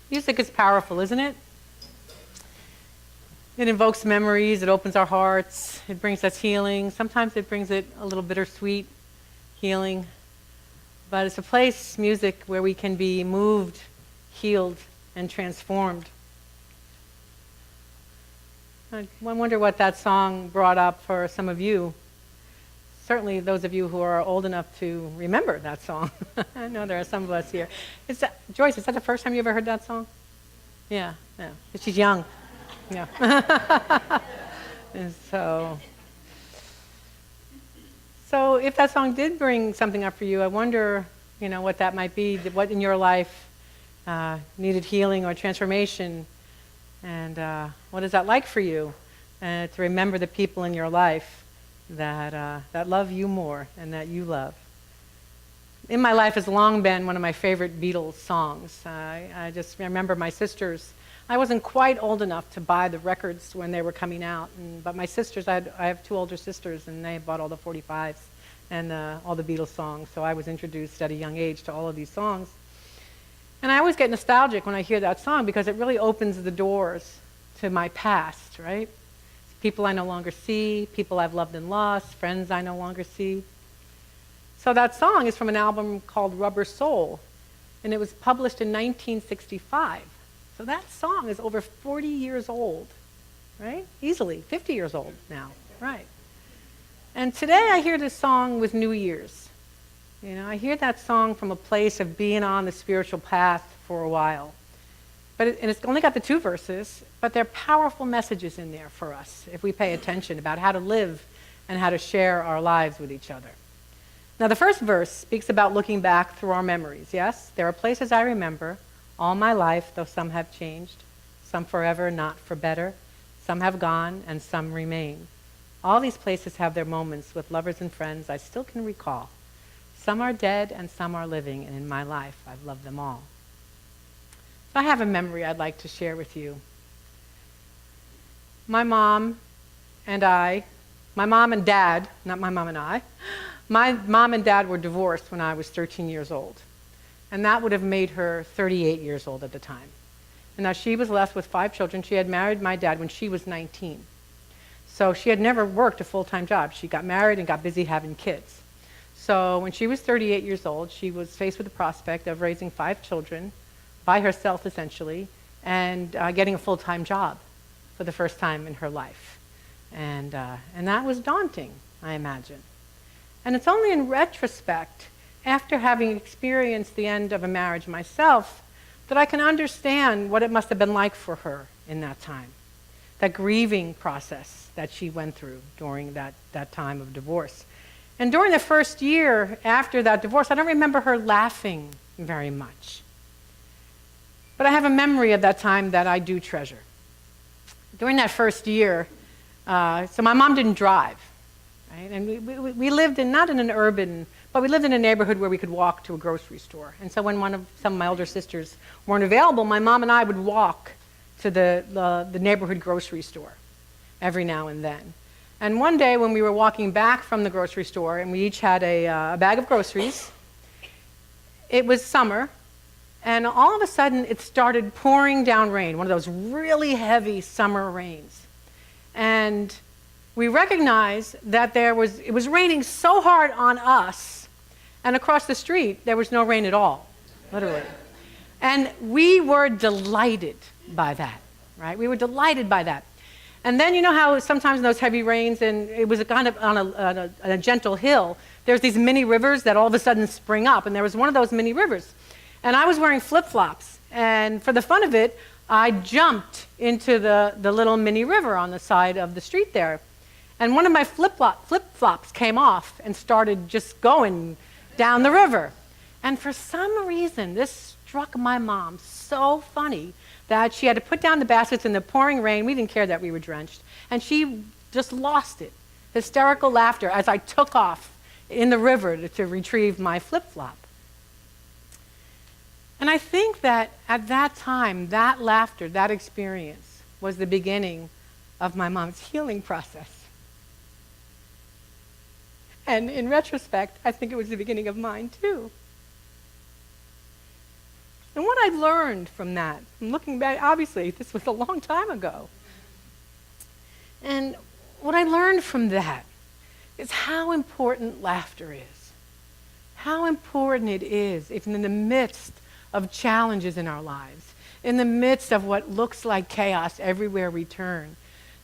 Music is powerful, isn't it? It invokes memories, it opens our hearts, it brings us healing. Sometimes it brings it a little bittersweet healing. But it's a place, music, where we can be moved, healed, and transformed. I wonder what that song brought up for some of you. Certainly those of you who are old enough to remember that song. I know there are some of us here. Joyce, is that the first time you ever heard that song? Yeah. She's young. Yeah. And so if that song did bring something up for you, I wonder, what that might be, what in your life needed healing or transformation, and what is that like for you to remember the people in your life that love you more and that you love. In my life has long been one of my favorite Beatles songs. I just remember my sisters. I wasn't quite old enough to buy the records when they were coming out, but my sisters, I have two older sisters, and they bought all the 45s and all the Beatles songs, so I was introduced at a young age to all of these songs. And I always get nostalgic when I hear that song because it really opens the doors to my past, right? People I no longer see, people I've loved and lost, friends I no longer see. So that song is from an album called Rubber Soul, and it was published in 1965. So that song is over 40 years old, right? Easily, 50 years old now, right? And today I hear this song with new ears. I hear that song from a place of being on the spiritual path for a while. And it's only got the 2 verses, but there are powerful messages in there for us if we pay attention about how to live and how to share our lives with each other. Now, the first verse speaks about looking back through our memories. Yes, there are places I remember all my life, though some have changed, some forever, not for better. Some have gone, and some remain. All these places have their moments with lovers and friends I still can recall. Some are dead, and some are living, and in my life, I've loved them all. So I have a memory I'd like to share with you. My mom and dad, not my mom and I, my mom and dad were divorced when I was 13 years old. And that would have made her 38 years old at the time. And now she was left with 5 children. She had married my dad when she was 19. So she had never worked a full-time job. She got married and got busy having kids. So when she was 38 years old, she was faced with the prospect of raising 5 children by herself, essentially, and getting a full-time job for the first time in her life. And that was daunting, I imagine. And it's only in retrospect, after having experienced the end of a marriage myself, that I can understand what it must have been like for her in that time, that grieving process that she went through during that time of divorce. And during the first year after that divorce, I don't remember her laughing very much. But I have a memory of that time that I do treasure. During that first year, so my mom didn't drive, right? And we lived not in an urban, but we lived in a neighborhood where we could walk to a grocery store. And so when some of my older sisters weren't available, my mom and I would walk to the neighborhood grocery store every now and then. And one day when we were walking back from the grocery store, and we each had a bag of groceries, it was summer, and all of a sudden it started pouring down rain, one of those really heavy summer rains. And we recognized that it was raining so hard on us, and across the street, there was no rain at all, literally. And we were delighted by that, right? We were delighted by that. And then you know how sometimes in those heavy rains, and it was kind of on a gentle hill, there's these mini rivers that all of a sudden spring up, and there was one of those mini rivers. And I was wearing flip-flops, and for the fun of it, I jumped into the little mini river on the side of the street there. And one of my flip-flops came off and started just going down the river. And for some reason, this struck my mom so funny that she had to put down the baskets in the pouring rain. We didn't care that we were drenched. And she just lost it. Hysterical laughter as I took off in the river to retrieve my flip-flop. And I think that at that time, that laughter, that experience, was the beginning of my mom's healing process. And in retrospect, I think it was the beginning of mine too. And what I learned from that, and looking back, obviously, this was a long time ago. And what I learned from that is how important laughter is. How important it is, even in the midst of challenges in our lives, in the midst of what looks like chaos everywhere we turn,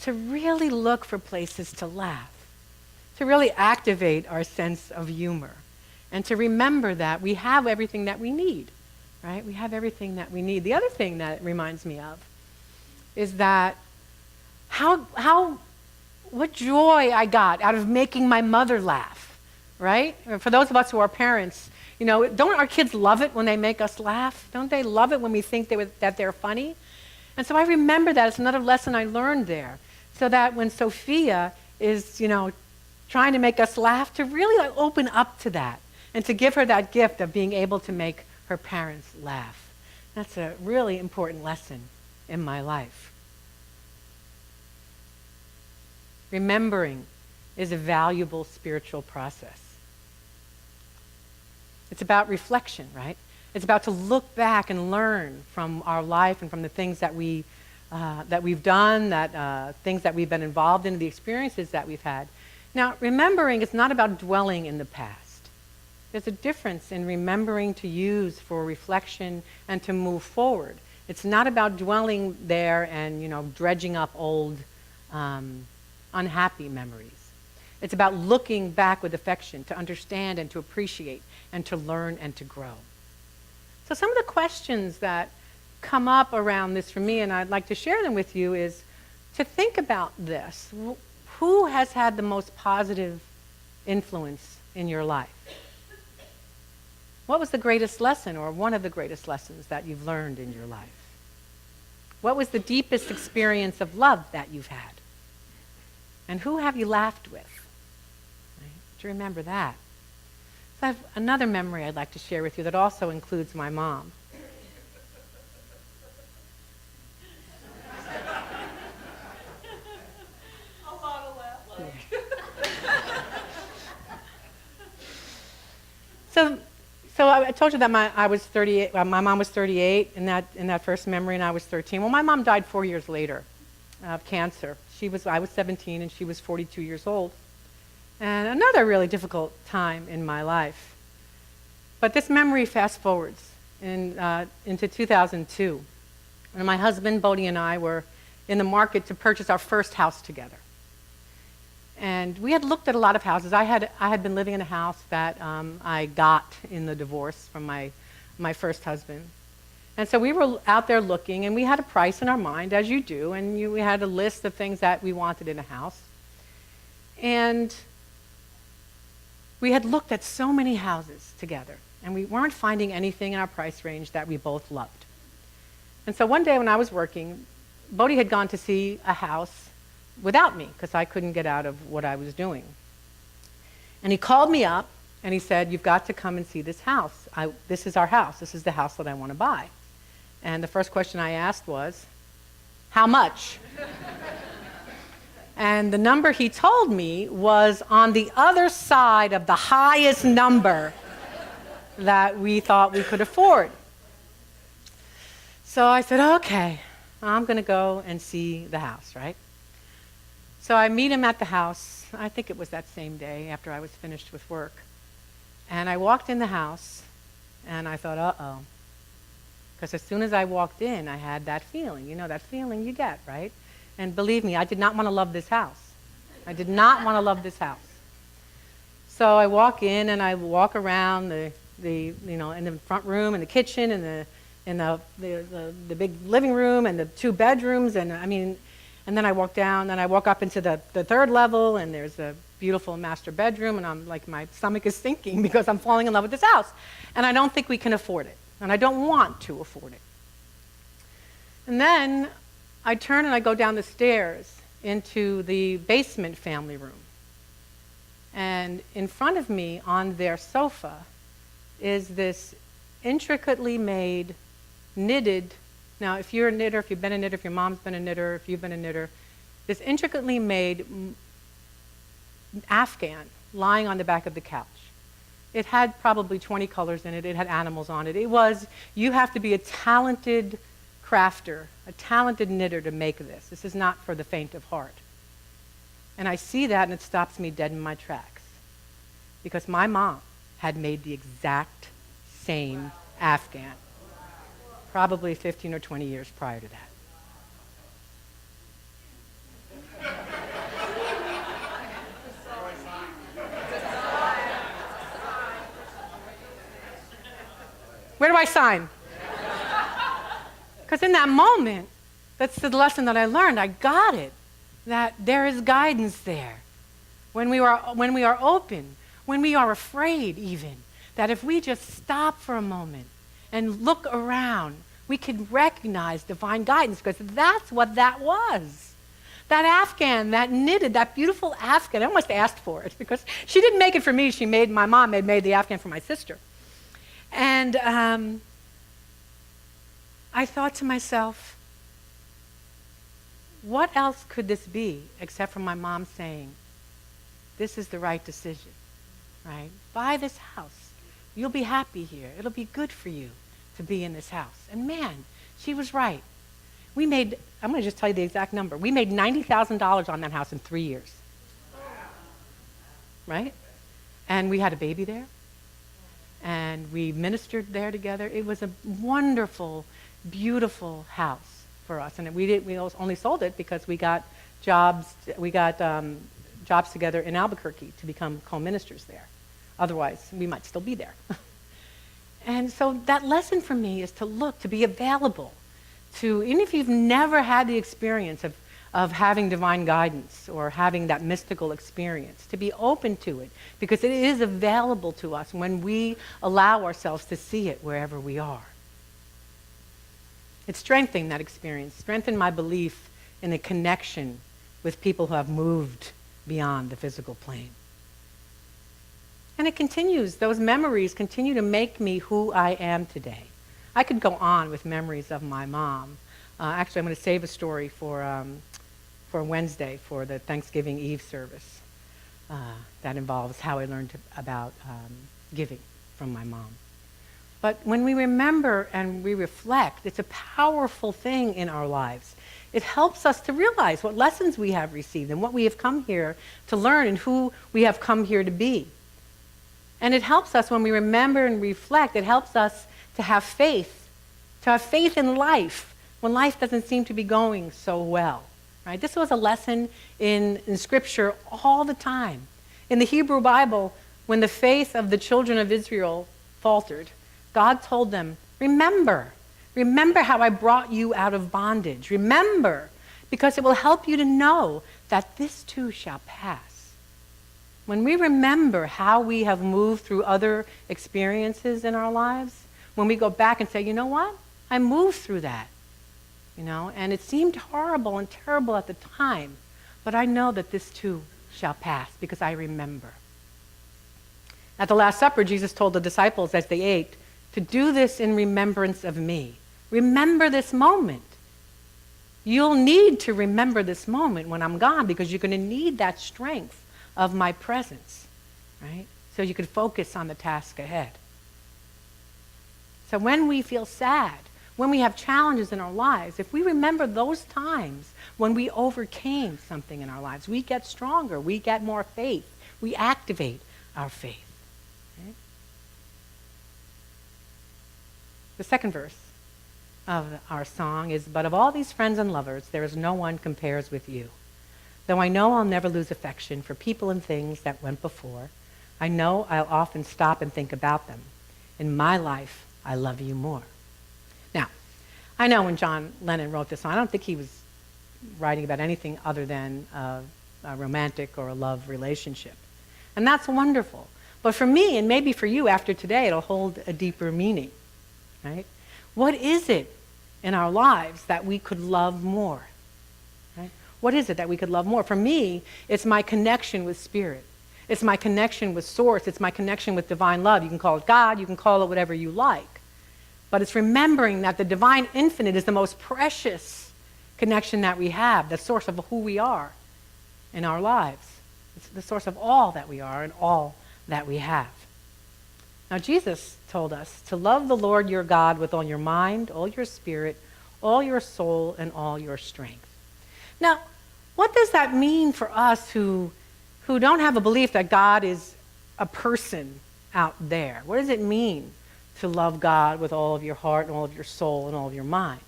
to really look for places to laugh, to really activate our sense of humor, and to remember that we have everything that we need, right? We have everything that we need. The other thing that it reminds me of is that what joy I got out of making my mother laugh, right? For those of us who are parents, don't our kids love it when they make us laugh? Don't they love it when we think that they're funny? And so I remember that. It's another lesson I learned there. So that when Sophia is, trying to make us laugh, to really open up to that and to give her that gift of being able to make her parents laugh. That's a really important lesson in my life. Remembering is a valuable spiritual process. It's about reflection, right? It's about to look back and learn from our life and from the things that we've done, things that we've been involved in, the experiences that we've had. Now, remembering is not about dwelling in the past. There's a difference in remembering to use for reflection and to move forward. It's not about dwelling there and, dredging up old, unhappy memories. It's about looking back with affection to understand and to appreciate and to learn and to grow. So some of the questions that come up around this for me, and I'd like to share them with you, is to think about this. Who has had the most positive influence in your life? What was the greatest lesson or one of the greatest lessons that you've learned in your life? What was the deepest experience of love that you've had? And who have you laughed with? Right? To remember that. So I have another memory I'd like to share with you that also includes my mom. So I told you that I was 38. My mom was 38 in that first memory, and I was 13. Well, my mom died 4 years later of cancer. I was 17, and she was 42 years old. And another really difficult time in my life. But this memory fast forwards into 2002, when my husband Bodie and I were in the market to purchase our first house together. And we had looked at a lot of houses. I had been living in a house that I got in the divorce from my first husband. And so we were out there looking, and we had a price in our mind, as you do, and we had a list of things that we wanted in a house. And we had looked at so many houses together, and we weren't finding anything in our price range that we both loved. And so one day when I was working, Bodie had gone to see a house without me, because I couldn't get out of what I was doing. And he called me up, and he said, "You've got to come and see this house. This is our house. This is the house that I want to buy." And the first question I asked was, "How much?" And the number he told me was on the other side of the highest number that we thought we could afford. So I said, "Okay, I'm going to go and see the house," right? So I meet him at the house. I think it was that same day after I was finished with work. And I walked in the house, and I thought, uh-oh. Because as soon as I walked in, I had that feeling. That feeling you get, right? And believe me, I did not want to love this house. I did not want to love this house. So I walk in, and I walk around in the front room, and the kitchen, and the big living room, and the 2 bedrooms, and then I walk down, and I walk up into the 3rd level, and there's a beautiful master bedroom, and I'm like, my stomach is sinking because I'm falling in love with this house. And I don't think we can afford it. And I don't want to afford it. And then I turn and I go down the stairs into the basement family room. And in front of me on their sofa is this intricately made, knitted. Now, if you're a knitter, if you've been a knitter, if your mom's been a knitter, if you've been a knitter, this intricately made Afghan lying on the back of the couch. It had probably 20 colors in it. It had animals on it. It was, you have to be a talented crafter, a talented knitter to make this. This is not for the faint of heart. And I see that and it stops me dead in my tracks. Because my mom had made the exact same Afghan, probably 15 or 20 years prior to that. Where do I sign? Because in that moment, that's the lesson that I learned. I got it, that there is guidance there. When we are open, when we are afraid even, that if we just stop for a moment and look around, we can recognize divine guidance, because that's what that was. That Afghan, that knitted, that beautiful Afghan, I almost asked for it because she didn't make it for me. My mom had made the Afghan for my sister. And I thought to myself, what else could this be except for my mom saying, this is the right decision, right? Buy this house. You'll be happy here. It'll be good for you to be in this house. And man, she was right. I'm going to just tell you the exact number. We made $90,000 on that house in 3 years. Right? And we had a baby there. And we ministered there together. It was a wonderful, beautiful house for us. And we only sold it because we got jobs together in Albuquerque to become co-ministers there. Otherwise, we might still be there. And so that lesson for me is to look, to be available, to, even if you've never had the experience of having divine guidance or having that mystical experience, to be open to it, because it is available to us when we allow ourselves to see it wherever we are. It strengthened that experience, strengthened my belief in a connection with people who have moved beyond the physical plane. And it continues, those memories continue to make me who I am today. I could go on with memories of my mom. Actually, I'm going to save a story for Wednesday, for the Thanksgiving Eve service. That involves how I learned about giving from my mom. But when we remember and we reflect, it's a powerful thing in our lives. It helps us to realize what lessons we have received and what we have come here to learn and who we have come here to be. And it helps us when we remember and reflect, it helps us to have faith in life when life doesn't seem to be going so well. Right? This was a lesson in Scripture all the time. In the Hebrew Bible, when the faith of the children of Israel faltered, God told them, remember how I brought you out of bondage. Remember, because it will help you to know that this too shall pass. When we remember how we have moved through other experiences in our lives, when we go back and say, you know what? I moved through that. And it seemed horrible and terrible at the time, but I know that this too shall pass because I remember. At the Last Supper, Jesus told the disciples as they ate to do this in remembrance of me. Remember this moment. You'll need to remember this moment when I'm gone because you're going to need that strength of my presence, right? So you can focus on the task ahead. So when we feel sad, when we have challenges in our lives, if we remember those times when we overcame something in our lives, we get stronger, we get more faith, we activate our faith. Okay? The second verse of our song is, but of all these friends and lovers, there is no one compares with you. Though I know I'll never lose affection for people and things that went before, I know I'll often stop and think about them. In my life, I love you more. Now, I know when John Lennon wrote this song, I don't think he was writing about anything other than a romantic or a love relationship. And that's wonderful. But for me, and maybe for you after today, it'll hold a deeper meaning, right? What is it in our lives that we could love more? Right? What is it that we could love more? For me, it's my connection with Spirit. It's my connection with Source. It's my connection with divine love. You can call it God. You can call it whatever you like. But it's remembering that the divine infinite is the most precious connection that we have, the source of who we are in our lives. It's the source of all that we are and all that we have. Now, Jesus told us to love the Lord your God with all your mind, all your spirit, all your soul, and all your strength. Now, what does that mean for us who don't have a belief that God is a person out there? What does it mean to love God with all of your heart and all of your soul and all of your mind?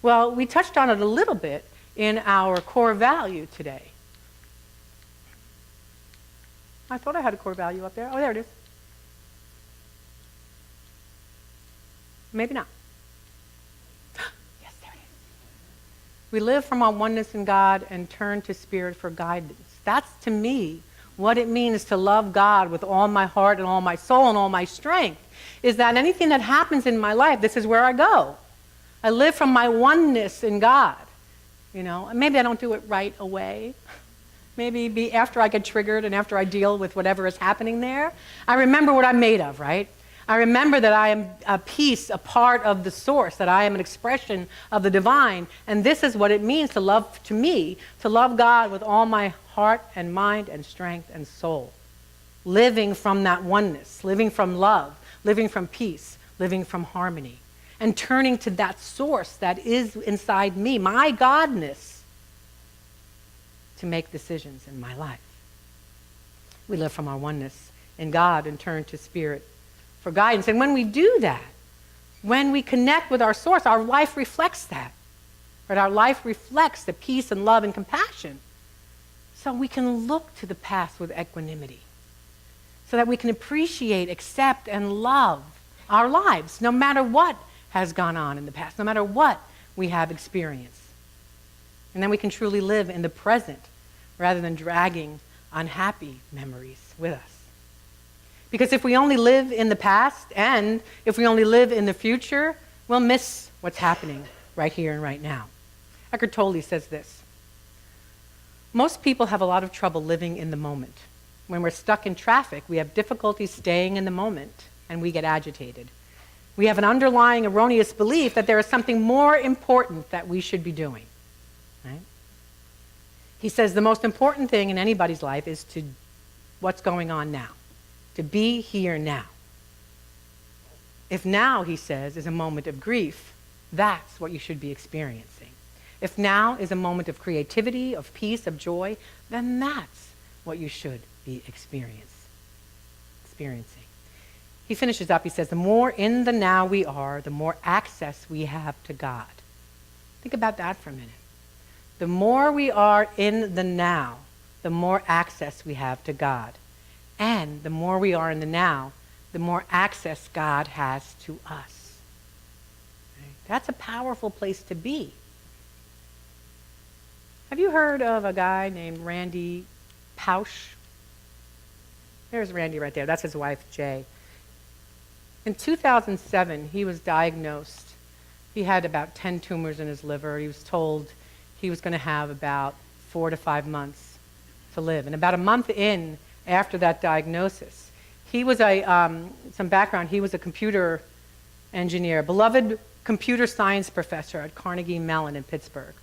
Well, we touched on it a little bit in our core value today. I thought I had a core value up there. Oh, there it is. Maybe not. Yes, there it is. We live from our oneness in God and turn to Spirit for guidance. That's, to me, what it means to love God with all my heart and all my soul and all my strength, is that anything that happens in my life, this is where I go. I live from my oneness in God. You know, maybe I don't do it right away. Maybe be after I get triggered and after I deal with whatever is happening there. I remember what I'm made of, right? I remember that I am a piece, a part of the source, that I am an expression of the divine. And this is what it means to love, to me, to love God with all my heart and mind and strength and soul. Living from that oneness, living from love, living from peace, living from harmony. And turning to that source that is inside me, my Godness, to make decisions in my life. We live from our oneness in God and turn to Spirit for guidance. And when we do that, when we connect with our source, our life reflects that. Right? Our life reflects the peace and love and compassion. So we can look to the past with equanimity. So that we can appreciate, accept, and love our lives, no matter what has gone on in the past, no matter what we have experienced. And then we can truly live in the present rather than dragging unhappy memories with us. Because if we only live in the past and if we only live in the future, we'll miss what's happening right here and right now. Eckhart Tolle says this: most people have a lot of trouble living in the moment. When we're stuck in traffic, we have difficulty staying in the moment and we get agitated. We have an underlying erroneous belief that there is something more important that we should be doing. Right? He says the most important thing in anybody's life is to what's going on now, to be here now. If now, he says, is a moment of grief, that's what you should be experiencing. If now is a moment of creativity, of peace, of joy, then that's what you should be experiencing. He finishes up, he says, the more in the now we are, the more access we have to God. Think about that for a minute. The more we are in the now, the more access we have to God. And the more we are in the now, the more access God has to us. Right? That's a powerful place to be. Have you heard of a guy named Randy Pausch? There's Randy right there. That's his wife, Jay. In 2007, he was diagnosed. He had about 10 tumors in his liver. He was told he was going to have about 4 to 5 months to live. And about a month in, after that diagnosis, he was some background, he was a computer engineer, a beloved computer science professor at Carnegie Mellon in Pittsburgh.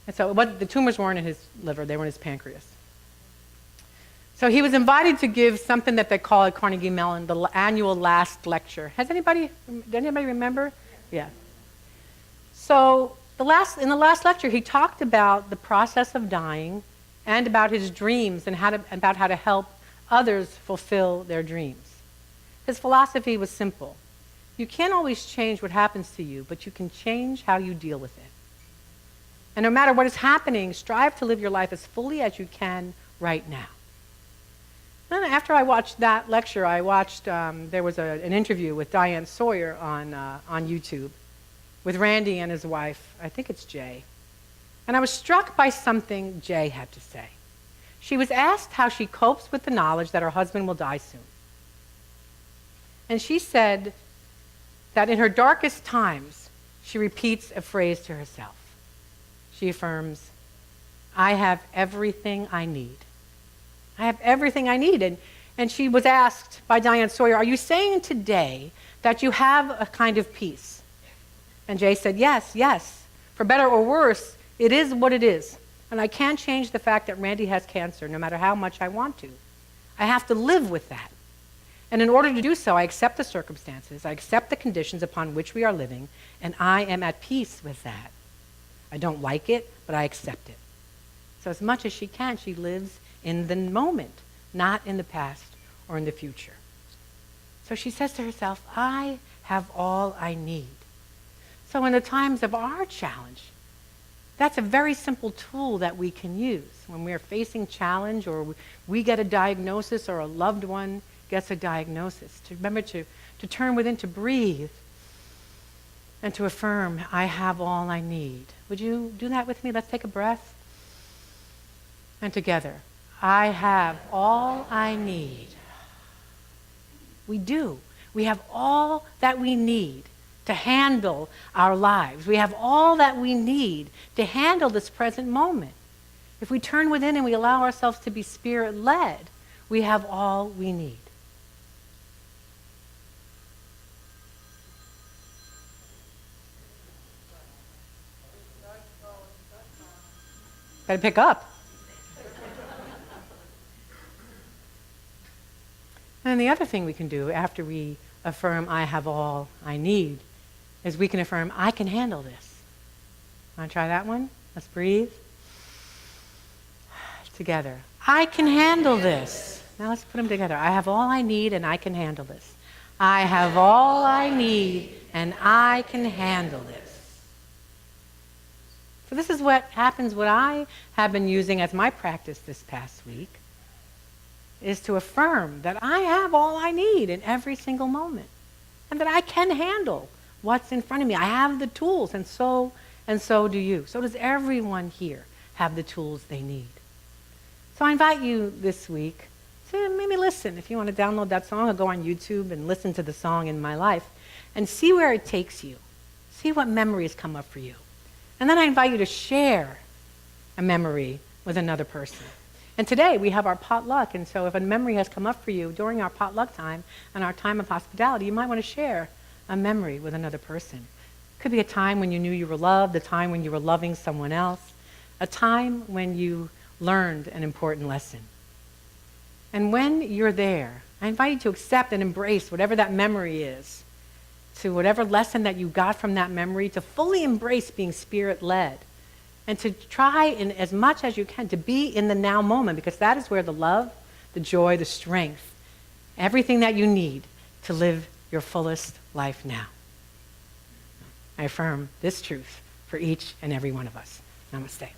And so the tumors weren't in his liver, they were in his pancreas. So he was invited to give something that they call at Carnegie Mellon the annual last lecture. Did anybody remember? Yeah. So in the last lecture, he talked about the process of dying and about his dreams and about how to help others fulfill their dreams. His philosophy was simple. You can't always change what happens to you, but you can change how you deal with it. And no matter what is happening, strive to live your life as fully as you can right now. Then after I watched that lecture, I watched, there was an interview with Diane Sawyer on YouTube with Randy and his wife, I think it's Jay. And I was struck by something Jay had to say. She was asked how she copes with the knowledge that her husband will die soon. And she said that in her darkest times, she repeats a phrase to herself. She affirms, I have everything I need. I have everything I need. And she was asked by Diane Sawyer, are you saying today that you have a kind of peace? And Jay said, yes. For better or worse, it is what it is. And I can't change the fact that Randy has cancer, no matter how much I want to. I have to live with that. And in order to do so, I accept the circumstances, I accept the conditions upon which we are living, and I am at peace with that. I don't like it, but I accept it. So as much as she can, she lives in the moment, not in the past or in the future. So she says to herself, I have all I need. So in the times of our challenge, that's a very simple tool that we can use. When we're facing challenge or we get a diagnosis or a loved one gets a diagnosis, to remember to turn within, to breathe, and to affirm, I have all I need. Would you do that with me? Let's take a breath. And together, I have all I need. We do. We have all that we need to handle our lives. We have all that we need to handle this present moment. If we turn within and we allow ourselves to be Spirit-led, we have all we need. Gotta pick up. And the other thing we can do after we affirm, I have all I need, is we can affirm, I can handle this. Want to try that one? Let's breathe. Together. I can handle this. Now let's put them together. I have all I need and I can handle this. I have all I need and I can handle this. So this is what happens, what I have been using as my practice this past week, is to affirm that I have all I need in every single moment and that I can handle what's in front of me. I have the tools, and so do you. So does everyone here have the tools they need. So I invite you this week to maybe listen. If you want to download that song, or go on YouTube and listen to the song In My Life and see where it takes you. See what memories come up for you. And then I invite you to share a memory with another person. And today we have our potluck, and so if a memory has come up for you during our potluck time and our time of hospitality, you might want to share a memory with another person. It could be a time when you knew you were loved, a time when you were loving someone else, a time when you learned an important lesson. And when you're there, I invite you to accept and embrace whatever that memory is, to whatever lesson that you got from that memory, to fully embrace being Spirit-led. And to try in as much as you can to be in the now moment, because that is where the love, the joy, the strength, everything that you need to live your fullest life now. I affirm this truth for each and every one of us. Namaste.